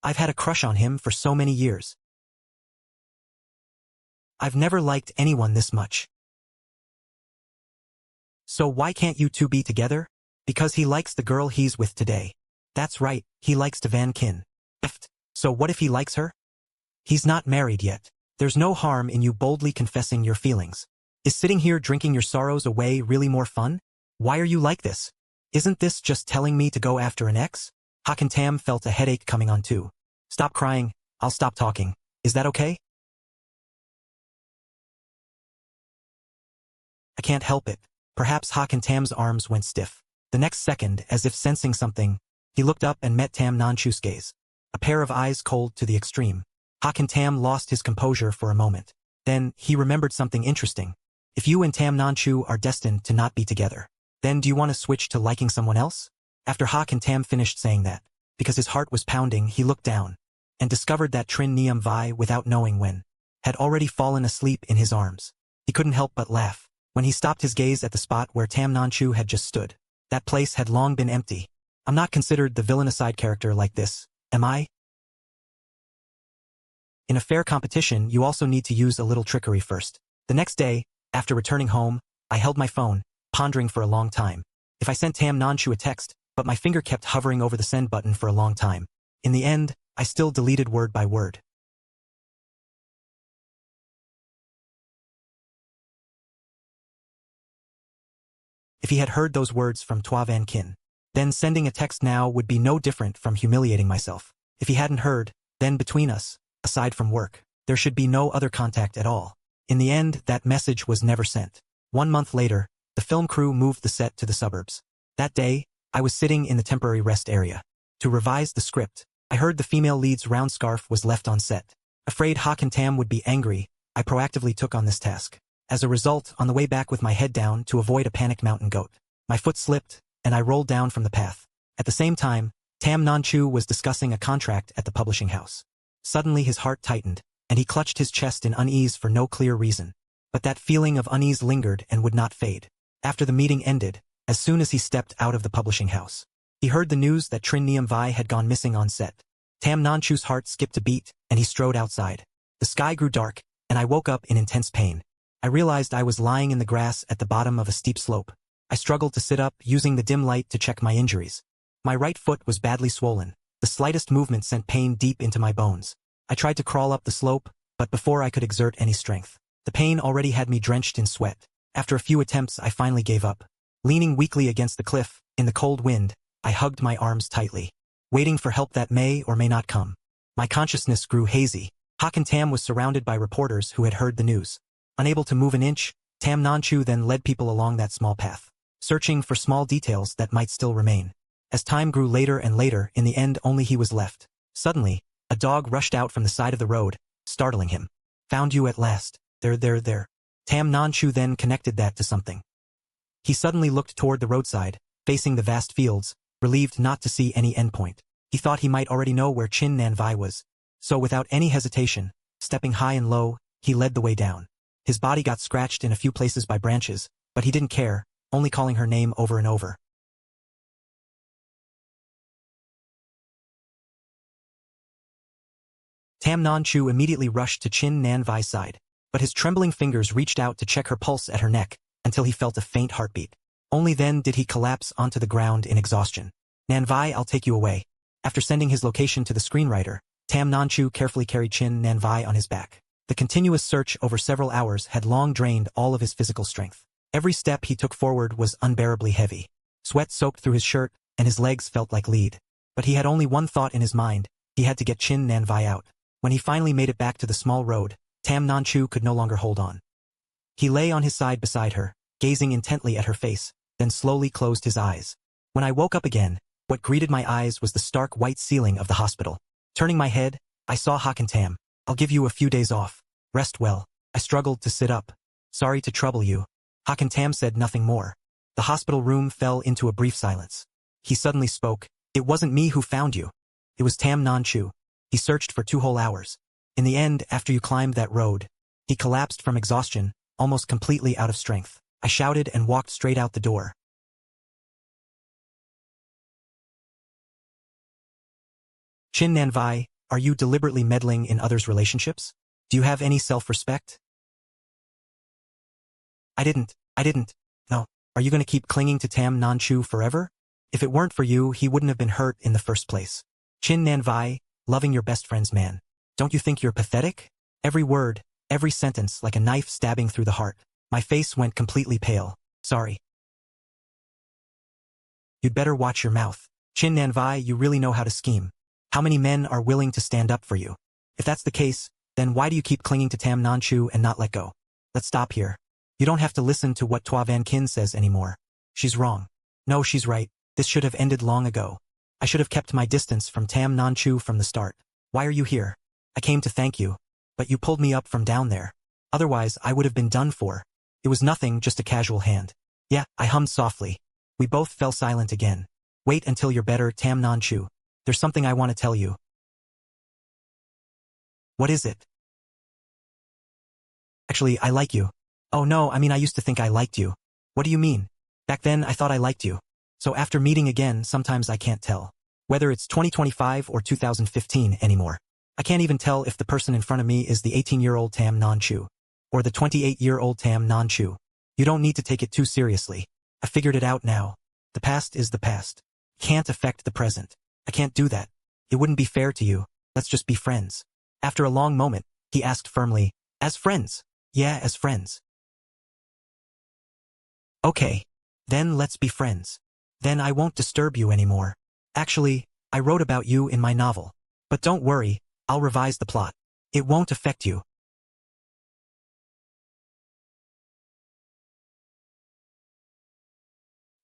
I've had a crush on him for so many years. I've never liked anyone this much. So why can't you two be together? Because he likes the girl he's with today. That's right, he likes Ta Van Kin. So what if he likes her? He's not married yet. There's no harm in you boldly confessing your feelings. Is sitting here drinking your sorrows away really more fun? Why are you like this? Isn't this just telling me to go after an ex? Hak and Tam felt a headache coming on too. Stop crying, I'll stop talking. Is that okay? I can't help it. Perhaps Hak and Tam's arms went stiff. The next second, as if sensing something, he looked up and met Tam Non-chu's gaze. A pair of eyes cold to the extreme. Hak and Tam lost his composure for a moment. Then, he remembered something interesting. If you and Tam Non-chu are destined to not be together, then do you want to switch to liking someone else? After Hak and Tam finished saying that, because his heart was pounding, he looked down and discovered that Trin Neum Vi without knowing when. had already fallen asleep in his arms. He couldn't help but laugh when he stopped his gaze at the spot where Tam Non-chu had just stood. That place had long been empty. I'm not considered the villainous side character like this, am I? In a fair competition, you also need to use a little trickery first. The next day, after returning home, I held my phone, pondering for a long time. If I sent Tam Non-chu a text, but my finger kept hovering over the send button for a long time. In the end, I still deleted word by word. If he had heard those words from Tua Van Kin, then sending a text now would be no different from humiliating myself. If he hadn't heard, then between us, aside from work, there should be no other contact at all. In the end, that message was never sent. 1 month later, the film crew moved the set to the suburbs. That day, I was sitting in the temporary rest area. To revise the script, I heard the female lead's round scarf was left on set. Afraid Hawk and Tam would be angry, I proactively took on this task. As a result, on the way back with my head down to avoid a panicked mountain goat, my foot slipped, and I rolled down from the path. At the same time, Tam Non-chu was discussing a contract at the publishing house. Suddenly his heart tightened, and he clutched his chest in unease for no clear reason. But that feeling of unease lingered and would not fade. After the meeting ended, as soon as he stepped out of the publishing house, he heard the news that Trin Neum Vi had gone missing on set. Tam Non-chu's heart skipped a beat, and he strode outside. The sky grew dark, and I woke up in intense pain. I realized I was lying in the grass at the bottom of a steep slope. I struggled to sit up, using the dim light to check my injuries. My right foot was badly swollen. The slightest movement sent pain deep into my bones. I tried to crawl up the slope, but before I could exert any strength, the pain already had me drenched in sweat. After a few attempts, I finally gave up. Leaning weakly against the cliff, in the cold wind, I hugged my arms tightly, waiting for help that may or may not come. My consciousness grew hazy. Hawk and Tam was surrounded by reporters who had heard the news. Unable to move an inch, Tam Non-chu then led people along that small path, searching for small details that might still remain. As time grew later and later, in the end only he was left. Suddenly, a dog rushed out from the side of the road, startling him. Found you at last. There. Tam Non-chu then connected that to something. He suddenly looked toward the roadside, facing the vast fields, relieved not to see any endpoint. He thought he might already know where Chin Nan Vi was. So without any hesitation, stepping high and low, he led the way down. His body got scratched in a few places by branches, but he didn't care, only calling her name over and over. Tam Non-chu immediately rushed to Chin Nan Vi's side, but his trembling fingers reached out to check her pulse at her neck until he felt a faint heartbeat. Only then did he collapse onto the ground in exhaustion. Nan Vi, I'll take you away. After sending his location to the screenwriter, Tam Non-chu carefully carried Chin Nan Vi on his back. The continuous search over several hours had long drained all of his physical strength. Every step he took forward was unbearably heavy. Sweat soaked through his shirt, and his legs felt like lead. But he had only one thought in his mind: he had to get Chin Nan Vi out. When he finally made it back to the small road, Tam Non-chu could no longer hold on. He lay on his side beside her, gazing intently at her face, then slowly closed his eyes. When I woke up again, what greeted my eyes was the stark white ceiling of the hospital. Turning my head, I saw Hawk and Tam. I'll give you a few days off. Rest well. I struggled to sit up. Sorry to trouble you. Hawk and Tam said nothing more. The hospital room fell into a brief silence. He suddenly spoke. It wasn't me who found you. It was Tam Non-chu. He searched for 2 whole hours. In the end, after you climbed that road, he collapsed from exhaustion, almost completely out of strength. I shouted and walked straight out the door. Chin Nan Vi, are you deliberately meddling in others' relationships? Do you have any self-respect? I didn't. No. Are you going to keep clinging to Tam Non-chu forever? If it weren't for you, he wouldn't have been hurt in the first place. Chin Nan Vi, loving your best friend's man. Don't you think you're pathetic? Every word, every sentence like a knife stabbing through the heart. My face went completely pale. Sorry. You'd better watch your mouth. Chin Nan Vi, you really know how to scheme. How many men are willing to stand up for you? If that's the case, then why do you keep clinging to Tam Non-chu and not let go? Let's stop here. You don't have to listen to what Tua Van Kin says anymore. She's wrong. No, she's right. This should have ended long ago. I should have kept my distance from Tam Non-chu from the start. Why are you here? I came to thank you, but you pulled me up from down there. Otherwise, I would have been done for. It was nothing, just a casual hand. Yeah, I hummed softly. We both fell silent again. Wait until you're better, Tam Non-chu. There's something I want to tell you. What is it? Actually, I like you. Oh no, I mean I used to think I liked you. What do you mean? Back then I thought I liked you. So after meeting again, sometimes I can't tell whether it's 2025 or 2015 anymore. I can't even tell if the person in front of me is the 18-year-old Tam Non-Chu or the 28-year-old Tam Non-Chu. You don't need to take it too seriously. I figured it out now. The past is the past. Can't affect the present. I can't do that. It wouldn't be fair to you. Let's just be friends. After a long moment, he asked firmly, as friends? Yeah, as friends. Okay. Then let's be friends. Then I won't disturb you anymore. Actually, I wrote about you in my novel. But don't worry, I'll revise the plot. It won't affect you.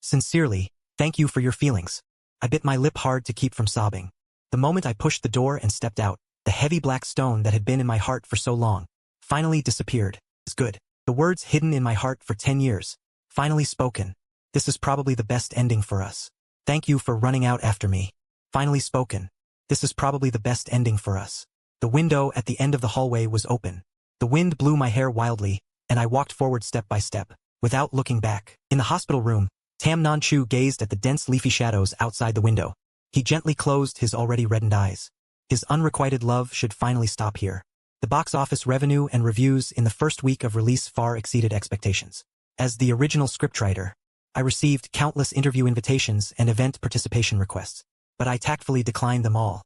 Sincerely, thank you for your feelings. I bit my lip hard to keep from sobbing. The moment I pushed the door and stepped out, the heavy black stone that had been in my heart for so long finally disappeared. It's good. The words hidden in my heart for 10 years. Finally spoken. This is probably the best ending for us. Thank you for running out after me. Finally spoken. This is probably the best ending for us. The window at the end of the hallway was open. The wind blew my hair wildly, and I walked forward step by step, without looking back. In the hospital room, Tam Non-Chu gazed at the dense leafy shadows outside the window. He gently closed his already reddened eyes. His unrequited love should finally stop here. The box office revenue and reviews in the first week of release far exceeded expectations. As the original scriptwriter, I received countless interview invitations and event participation requests, but I tactfully declined them all.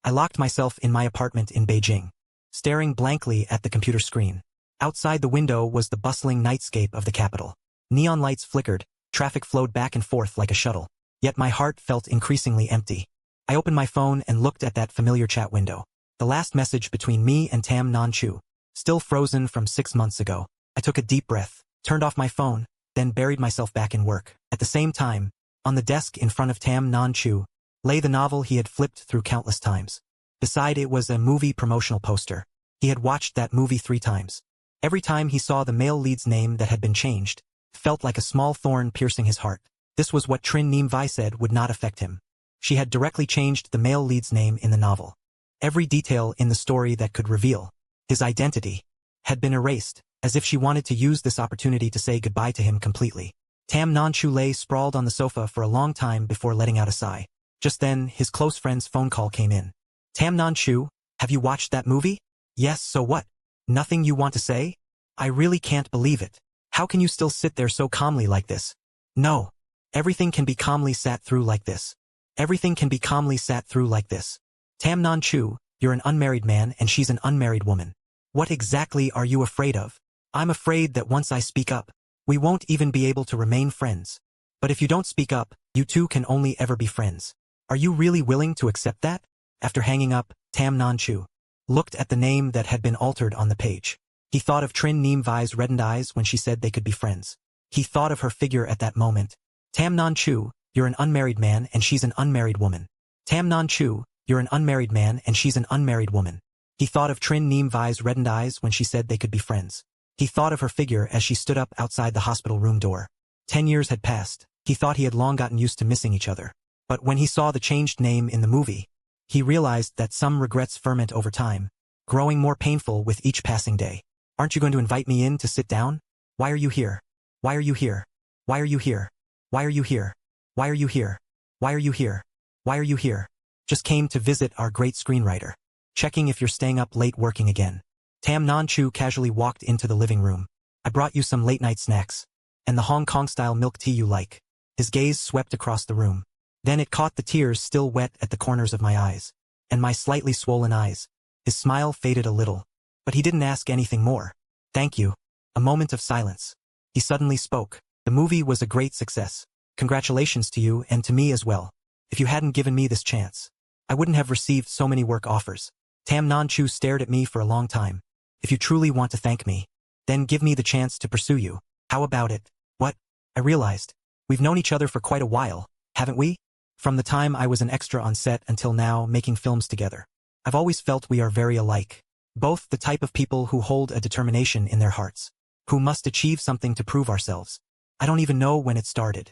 I locked myself in my apartment in Beijing, staring blankly at the computer screen. Outside the window was the bustling nightscape of the capital. Neon lights flickered, traffic flowed back and forth like a shuttle, yet my heart felt increasingly empty. I opened my phone and looked at that familiar chat window. The last message between me and Tam Non-Chu, still frozen from 6 months ago. I took a deep breath, turned off my phone, then buried myself back in work. At the same time, on the desk in front of Tam Non-Chu, lay the novel he had flipped through countless times. Beside it was a movie promotional poster. He had watched that movie 3 times. Every time he saw the male lead's name that had been changed, felt like a small thorn piercing his heart. This was what Trin Nim Vi said would not affect him. She had directly changed the male lead's name in the novel. Every detail in the story that could reveal his identity had been erased, as if she wanted to use this opportunity to say goodbye to him completely. Tam Non-Chu lay sprawled on the sofa for a long time before letting out a sigh. Just then, his close friend's phone call came in. Tam Non-Chu, have you watched that movie? Yes, so what? Nothing you want to say? I really can't believe it. How can you still sit there so calmly like this? No. Everything can be calmly sat through like this. Everything can be calmly sat through like this. Tam Non-Chu, you're an unmarried man and she's an unmarried woman. What exactly are you afraid of? I'm afraid that once I speak up, we won't even be able to remain friends. But if you don't speak up, you two can only ever be friends. Are you really willing to accept that? After hanging up, Tam Non-Chu looked at the name that had been altered on the page. He thought of Trin Nim Vi's reddened eyes when she said they could be friends. He thought of her figure at that moment. Tam Non-Chu, you're an unmarried man and she's an unmarried woman. Tam Non-Chu, you're an unmarried man and she's an unmarried woman. He thought of Trin Nim Vi's reddened eyes when she said they could be friends. He thought of her figure as she stood up outside the hospital room door. 10 years had passed. He thought he had long gotten used to missing each other. But when he saw the changed name in the movie, he realized that some regrets ferment over time, growing more painful with each passing day. Aren't you going to invite me in to sit down? Why are you here? Why are you here? Why are you here? Why are you here? Why are you here? Why are you here? Why are you here? Just came to visit our great screenwriter. Checking if you're staying up late working again. Tam Non-Chu casually walked into the living room. I brought you some late-night snacks. And the Hong Kong-style milk tea you like. His gaze swept across the room. Then it caught the tears still wet at the corners of my eyes. And my slightly swollen eyes. His smile faded a little. But he didn't ask anything more. Thank you. A moment of silence. He suddenly spoke. The movie was a great success. Congratulations to you and to me as well. If you hadn't given me this chance, I wouldn't have received so many work offers. Tam Non-Chu stared at me for a long time. If you truly want to thank me, then give me the chance to pursue you. How about it? What? I realized. We've known each other for quite a while, haven't we? From the time I was an extra on set until now making films together. I've always felt we are very alike. Both the type of people who hold a determination in their hearts. Who must achieve something to prove ourselves. I don't even know when it started.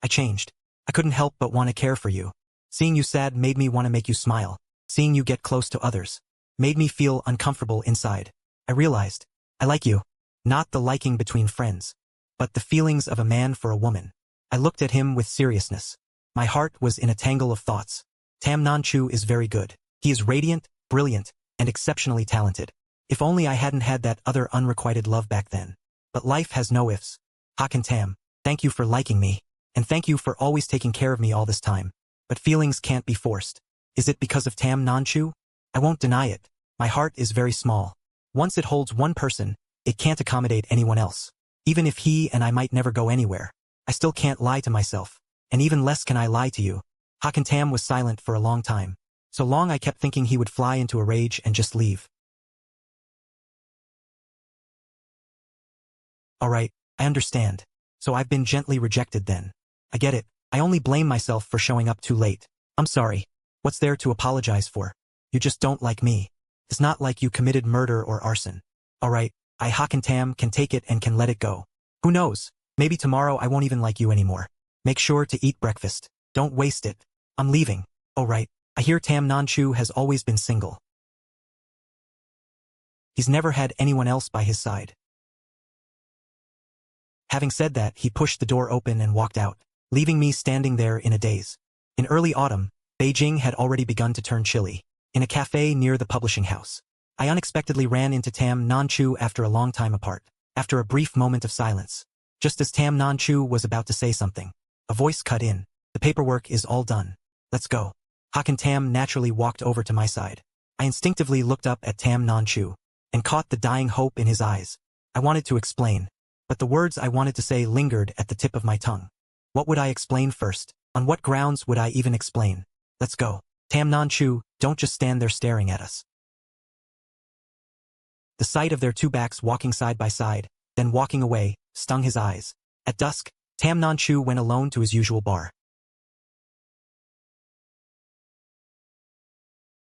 I changed. I couldn't help but want to care for you. Seeing you sad made me want to make you smile. Seeing you get close to others made me feel uncomfortable inside. I realized, I like you. Not the liking between friends, but the feelings of a man for a woman. I looked at him with seriousness. My heart was in a tangle of thoughts. Tam Non-chu is very good. He is radiant, brilliant, and exceptionally talented. If only I hadn't had that other unrequited love back then. But life has no ifs. Hakan Tam, thank you for liking me. And thank you for always taking care of me all this time. But feelings can't be forced. Is it because of Tam Non-chu? I won't deny it. My heart is very small. Once it holds one person, it can't accommodate anyone else. Even if he and I might never go anywhere, I still can't lie to myself. And even less can I lie to you. Hakan Tam was silent for a long time. So long I kept thinking he would fly into a rage and just leave. Alright, I understand. So I've been gently rejected then. I get it. I only blame myself for showing up too late. I'm sorry. What's there to apologize for? You just don't like me. It's not like you committed murder or arson. Alright, I Hakan Tam can take it and can let it go. Who knows? Maybe tomorrow I won't even like you anymore. Make sure to eat breakfast. Don't waste it. I'm leaving. Alright, I hear Tam Non-chu has always been single. He's never had anyone else by his side. Having said that, he pushed the door open and walked out, leaving me standing there in a daze. In early autumn, Beijing had already begun to turn chilly. In a cafe near the publishing house, I unexpectedly ran into Tam Non-chu after a long time apart. After a brief moment of silence, just as Tam Non-chu was about to say something, a voice cut in. The paperwork is all done. Let's go. Hakan Tam naturally walked over to my side. I instinctively looked up at Tam Non-chu and caught the dying hope in his eyes. I wanted to explain, but the words I wanted to say lingered at the tip of my tongue. What would I explain first? On what grounds would I even explain? Let's go. Tam Non-chu, don't just stand there staring at us. The sight of their two backs walking side by side, then walking away, stung his eyes. At dusk, Tam Non-chu went alone to his usual bar.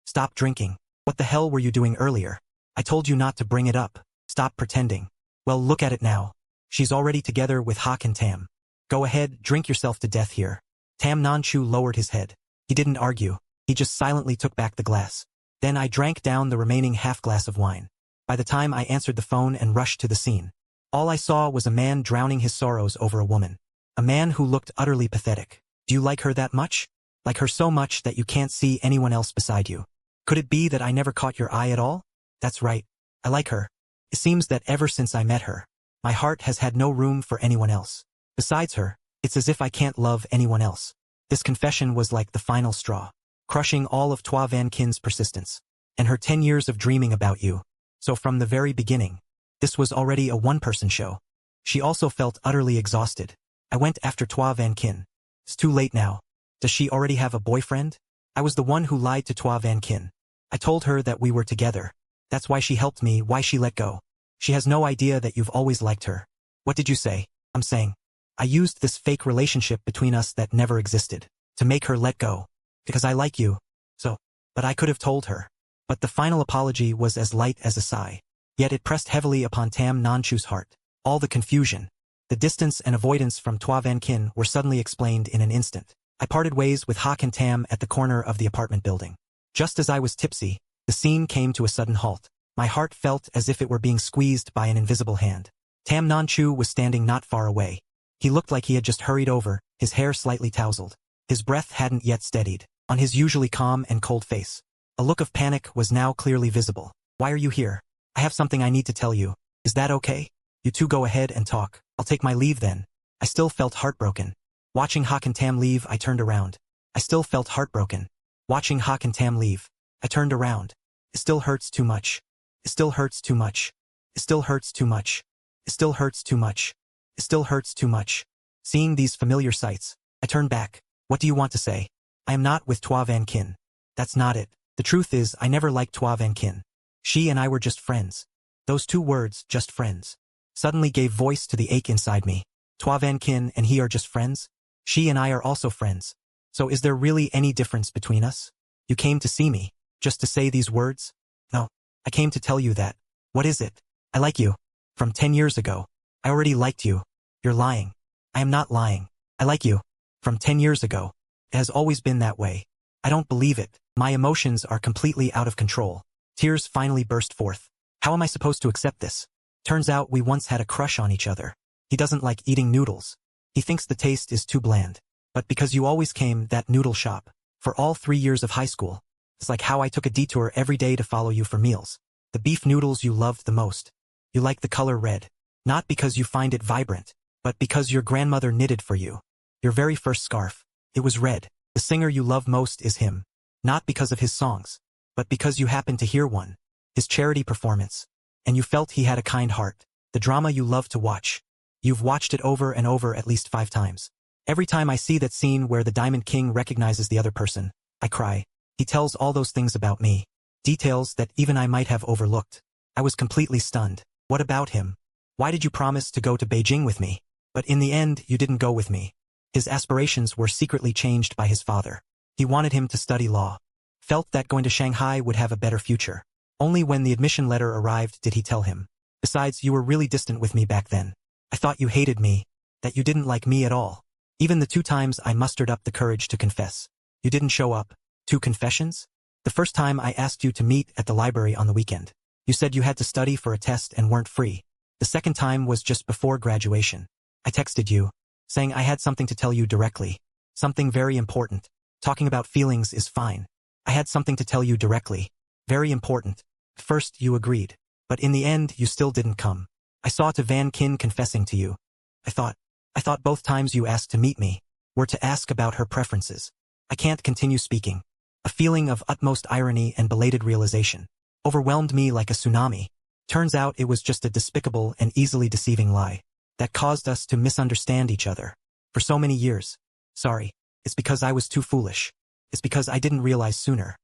Stop drinking. What the hell were you doing earlier? I told you not to bring it up. Stop pretending. Well, look at it now. She's already together with Hakan Tam. Go ahead, drink yourself to death here. Tam Non-chu lowered his head. He didn't argue. He just silently took back the glass. Then I drank down the remaining half glass of wine. By the time I answered the phone and rushed to the scene, all I saw was a man drowning his sorrows over a woman. A man who looked utterly pathetic. Do you like her that much? Like her so much that you can't see anyone else beside you? Could it be that I never caught your eye at all? That's right. I like her. It seems that ever since I met her, my heart has had no room for anyone else. Besides her, it's as if I can't love anyone else. This confession was like the final straw, crushing all of Tua Van Kin's persistence, and her 10 years of dreaming about you. So from the very beginning, this was already a one-person show. She also felt utterly exhausted. I went after Tua Van Kin. It's too late now. Does she already have a boyfriend? I was the one who lied to Tua Van Kin. I told her that we were together. That's why she helped me, why she let go. She has no idea that you've always liked her. What did you say? I'm saying, I used this fake relationship between us that never existed to make her let go. Because I like you. So, but I could have told her. But the final apology was as light as a sigh. Yet it pressed heavily upon Tam Non-chu's heart. All the confusion, the distance and avoidance from Tua Van Kin were suddenly explained in an instant. I parted ways with Hakan Tam at the corner of the apartment building. Just as I was tipsy, the scene came to a sudden halt. My heart felt as if it were being squeezed by an invisible hand. Tam Non-chu was standing not far away. He looked like he had just hurried over, his hair slightly tousled. His breath hadn't yet steadied. On his usually calm and cold face, a look of panic was now clearly visible. Why are you here? I have something I need to tell you. Is that okay? You two go ahead and talk. I'll take my leave then. I still felt heartbroken. Watching Hakan Tam leave, I turned around. I still felt heartbroken. Watching Hakan Tam leave, I turned around. It still hurts too much. It still hurts too much. It still hurts too much. It still hurts too much. It still hurts too much. Seeing these familiar sights, I turned back. What do you want to say? I am not with Tua Van Kin. That's not it. The truth is, I never liked Tua Van Kin. She and I were just friends. Those two words, just friends, suddenly gave voice to the ache inside me. Tua Van Kin and he are just friends? She and I are also friends. So is there really any difference between us? You came to see me, just to say these words? No, I came to tell you that. What is it? I like you. From 10 years ago. I already liked you. You're lying. I am not lying. I like you. From 10 years ago. It has always been that way. I don't believe it. My emotions are completely out of control. Tears finally burst forth. How am I supposed to accept this? Turns out we once had a crush on each other. He doesn't like eating noodles. He thinks the taste is too bland. But because you always came that noodle shop, for all 3 years of high school, it's like how I took a detour every day to follow you for meals. The beef noodles you loved the most. You like the color red. Not because you find it vibrant, but because your grandmother knitted for you. Your very first scarf. It was red. The singer you love most is him. Not because of his songs, but because you happened to hear one. His charity performance. And you felt he had a kind heart. The drama you love to watch. You've watched it over and over at least 5 times. Every time I see that scene where the Diamond King recognizes the other person, I cry. He tells all those things about me. Details that even I might have overlooked. I was completely stunned. What about him? Why did you promise to go to Beijing with me? But in the end, you didn't go with me. His aspirations were secretly changed by his father. He wanted him to study law. Felt that going to Shanghai would have a better future. Only when the admission letter arrived did he tell him. Besides, you were really distant with me back then. I thought you hated me, that you didn't like me at all. Even the 2 times I mustered up the courage to confess. You didn't show up. 2 confessions? The first time I asked you to meet at the library on the weekend. You said you had to study for a test and weren't free. The second time was just before graduation. I texted you, saying I had something to tell you directly. Something very important. Talking about feelings is fine. I had something to tell you directly. Very important. First you agreed. But in the end you still didn't come. I saw to Van Kin confessing to you. I thought both times you asked to meet me were to ask about her preferences. I can't continue speaking. A feeling of utmost irony and belated realization overwhelmed me like a tsunami. Turns out it was just a despicable and easily deceiving lie that caused us to misunderstand each other for so many years. Sorry, it's because I was too foolish. It's because I didn't realize sooner.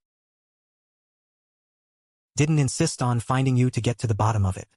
Didn't insist on finding you to get to the bottom of it.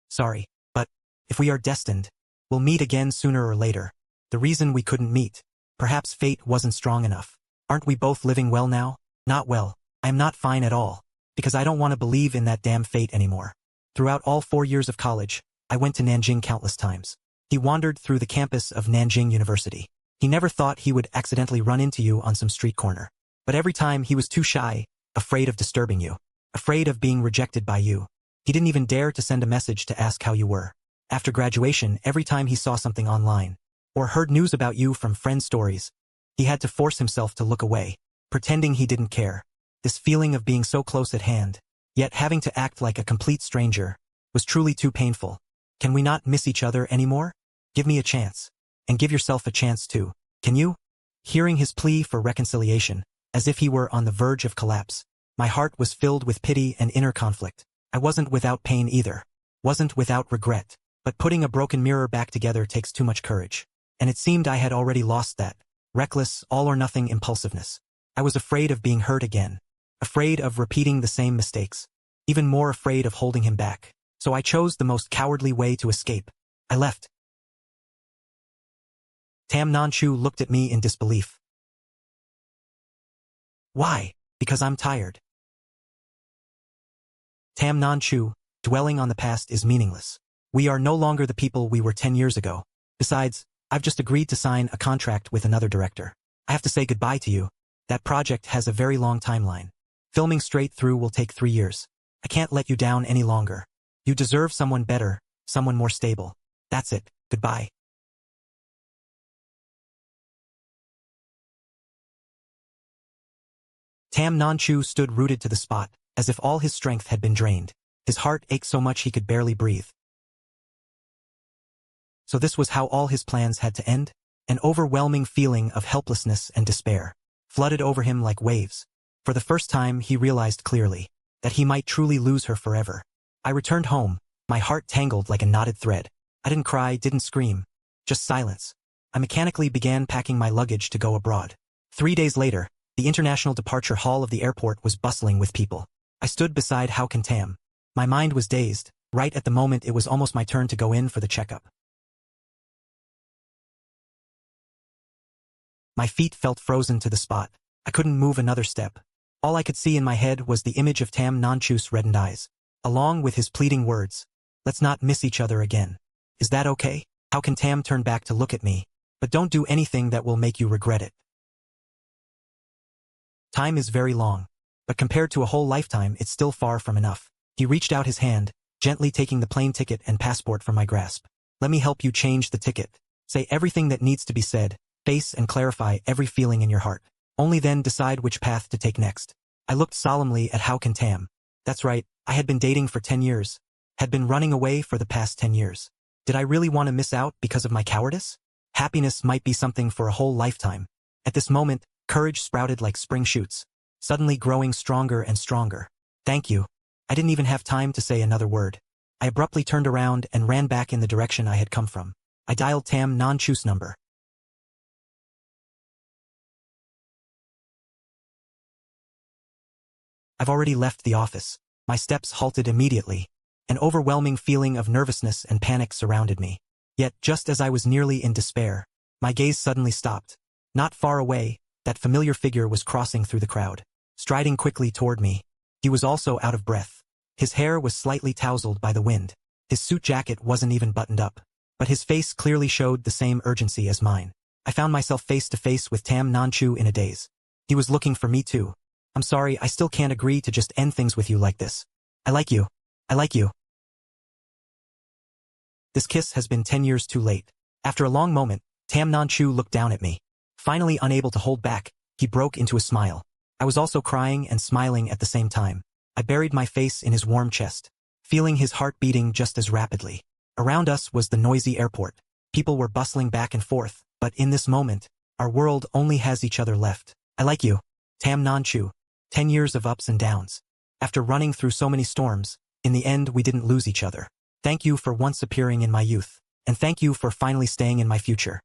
Sorry, but if we are destined, we'll meet again sooner or later. The reason we couldn't meet, perhaps fate wasn't strong enough. Aren't we both living well now? Not well. I am not fine at all. Because I don't want to believe in that damn fate anymore. Throughout all 4 years of college, I went to Nanjing countless times. He wandered through the campus of Nanjing University. He never thought he would accidentally run into you on some street corner. But every time he was too shy, afraid of disturbing you, afraid of being rejected by you. He didn't even dare to send a message to ask how you were. After graduation, every time he saw something online, or heard news about you from friend stories, he had to force himself to look away, pretending he didn't care. This feeling of being so close at hand, yet having to act like a complete stranger, was truly too painful. Can we not miss each other anymore? Give me a chance. And give yourself a chance too. Can you? Hearing his plea for reconciliation, as if he were on the verge of collapse, my heart was filled with pity and inner conflict. I wasn't without pain either. Wasn't without regret. But putting a broken mirror back together takes too much courage. And it seemed I had already lost that reckless, all-or-nothing impulsiveness. I was afraid of being hurt again. Afraid of repeating the same mistakes. Even more afraid of holding him back. So I chose the most cowardly way to escape. I left. Tam Nanchu looked at me in disbelief. Why? Because I'm tired. Tam Nanchu, dwelling on the past is meaningless. We are no longer the people we were 10 years ago. Besides, I've just agreed to sign a contract with another director. I have to say goodbye to you. That project has a very long timeline. Filming straight through will take 3 years. I can't let you down any longer. You deserve someone better, someone more stable. That's it. Goodbye. Tam Nanchu stood rooted to the spot, as if all his strength had been drained. His heart ached so much he could barely breathe. So this was how all his plans had to end? An overwhelming feeling of helplessness and despair flooded over him like waves. For the first time he realized clearly that he might truly lose her forever. I returned home, my heart tangled like a knotted thread. I didn't cry, didn't scream. Just silence. I mechanically began packing my luggage to go abroad. 3 days later, the international departure hall of the airport was bustling with people. I stood beside Hao Tam. My mind was dazed. Right at the moment it was almost my turn to go in for the checkup. My feet felt frozen to the spot. I couldn't move another step. All I could see in my head was the image of Tam Nanchu's reddened eyes, along with his pleading words. Let's not miss each other again. Is that okay? How can Tam turn back to look at me? But don't do anything that will make you regret it. Time is very long. but compared to a whole lifetime it's still far from enough. He reached out his hand, gently taking the plane ticket and passport from my grasp. Let me help you change the ticket. Say everything that needs to be said, face and clarify every feeling in your heart. Only then decide which path to take next. I looked solemnly at Hao Tam. That's right, I had been dating for 10 years. Had been running away for the past 10 years. Did I really want to miss out because of my cowardice? Happiness might be something for a whole lifetime. At this moment, courage sprouted like spring shoots, suddenly growing stronger and stronger. Thank you. I didn't even have time to say another word. I abruptly turned around and ran back in the direction I had come from. I dialed Tam Non-Chu's number. I've already left the office. My steps halted immediately. An overwhelming feeling of nervousness and panic surrounded me. Yet, just as I was nearly in despair, my gaze suddenly stopped. Not far away, that familiar figure was crossing through the crowd, striding quickly toward me. He was also out of breath. His hair was slightly tousled by the wind. His suit jacket wasn't even buttoned up, but his face clearly showed the same urgency as mine. I found myself face to face with Tam Non-Chu in a daze. He was looking for me too. I'm sorry, I still can't agree to just end things with you like this. I like you. I like you. This kiss has been 10 years too late. After a long moment, Tam Non-Chu looked down at me. Finally unable to hold back, he broke into a smile. I was also crying and smiling at the same time. I buried my face in his warm chest, feeling his heart beating just as rapidly. Around us was the noisy airport. People were bustling back and forth, but in this moment, our world only has each other left. I like you. Tam Non-Chu. 10 years of ups and downs. After running through so many storms, in the end we didn't lose each other. Thank you for once appearing in my youth, and thank you for finally staying in my future.